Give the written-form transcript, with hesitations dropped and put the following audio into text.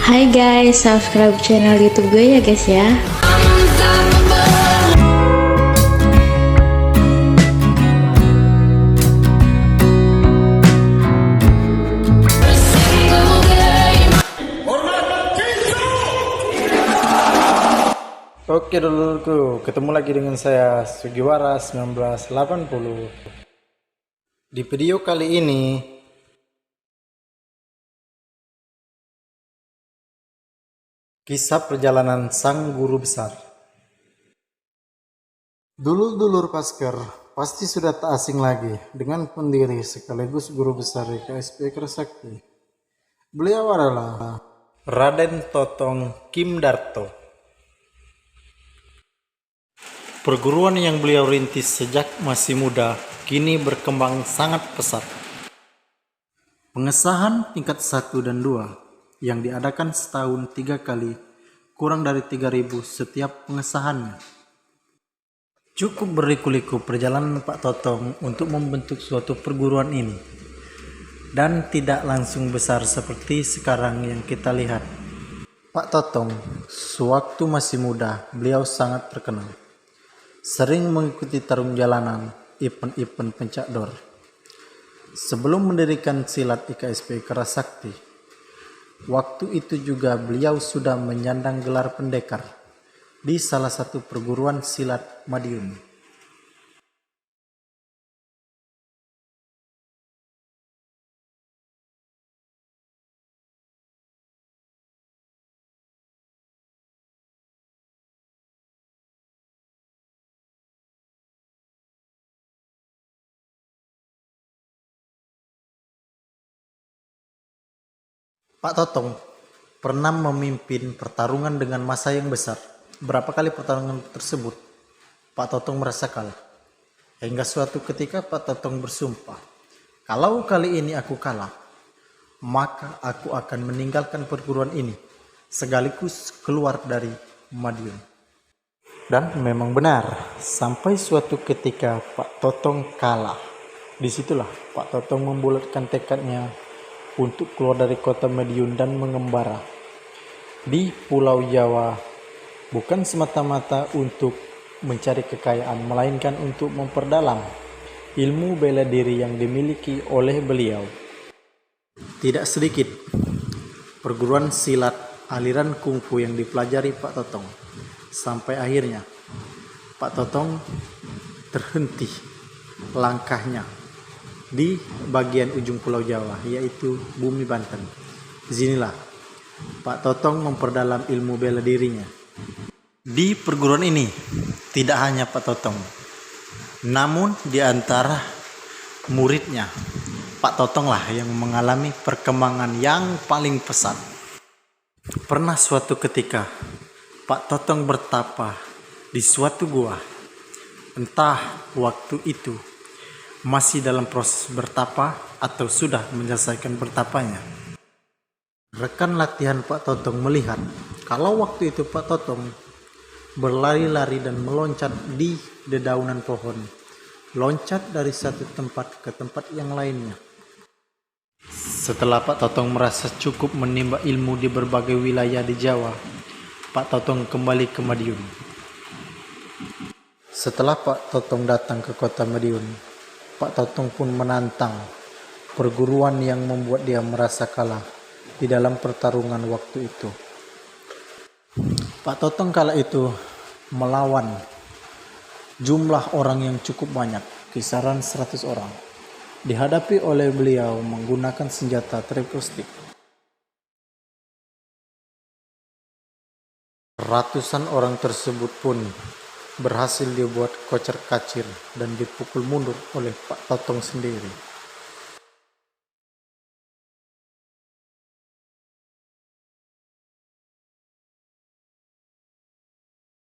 Hai guys, subscribe channel YouTube gue ya guys ya. Oke dulurku, ketemu lagi dengan saya Sugiwara 1980. Di video kali ini kisah perjalanan sang guru besar. Dulur-dulur Pasker pasti sudah tak asing lagi dengan pendiri sekaligus guru besar IKSP Kerasakti. Beliau adalah Raden Totong Kim Darto. Perguruan yang beliau rintis sejak masih muda kini berkembang sangat pesat. Pengesahan tingkat 1 dan 2 yang diadakan setahun 3 kali, kurang dari 3.000 setiap pengesahannya. Cukup berliku-liku perjalanan Pak Totong untuk membentuk suatu perguruan ini, dan tidak langsung besar seperti sekarang yang kita lihat. Pak Totong, sewaktu masih muda, beliau sangat terkenal. Sering mengikuti tarung jalanan, event-event pencak-dor. Sebelum mendirikan silat IKSP Kerasakti, waktu itu juga beliau sudah menyandang gelar pendekar di salah satu perguruan silat Madiun. Pak Totong pernah memimpin pertarungan dengan massa yang besar. Berapa kali pertarungan tersebut, Pak Totong merasa kalah. Hingga suatu ketika Pak Totong bersumpah, kalau kali ini aku kalah, maka aku akan meninggalkan perguruan ini, sekaligus keluar dari Madiun. Dan memang benar, sampai suatu ketika Pak Totong kalah. Disitulah Pak Totong membulatkan tekadnya untuk keluar dari kota Madiun dan mengembara di Pulau Jawa, bukan semata-mata untuk mencari kekayaan, melainkan untuk memperdalam ilmu bela diri yang dimiliki oleh beliau. Tidak sedikit perguruan silat aliran kungfu yang dipelajari Pak Totong, sampai akhirnya Pak Totong terhenti langkahnya di bagian ujung Pulau Jawa, yaitu Bumi Banten. Disinilah Pak Totong memperdalam ilmu bela dirinya. Di perguruan ini tidak hanya Pak Totong, namun di antara muridnya Pak Totong lah yang mengalami perkembangan yang paling pesat. Pernah suatu ketika Pak Totong bertapa di suatu gua. Entah waktu itu masih dalam proses bertapa atau sudah menyelesaikan bertapanya. Rekan latihan Pak Totong melihat kalau waktu itu Pak Totong berlari-lari dan meloncat di dedaunan pohon, loncat dari satu tempat ke tempat yang lainnya. Setelah Pak Totong merasa cukup menimba ilmu di berbagai wilayah di Jawa, Pak Totong kembali ke Madiun. Setelah Pak Totong datang ke kota Madiun, Pak Totong pun menantang perguruan yang membuat dia merasa kalah di dalam pertarungan waktu itu. Pak Totong kala itu melawan jumlah orang yang cukup banyak, kisaran 100 orang. Dihadapi oleh beliau menggunakan senjata triple stick. Ratusan orang tersebut pun berhasil dibuat kocar-kacir dan dipukul mundur oleh Pak Totong sendiri.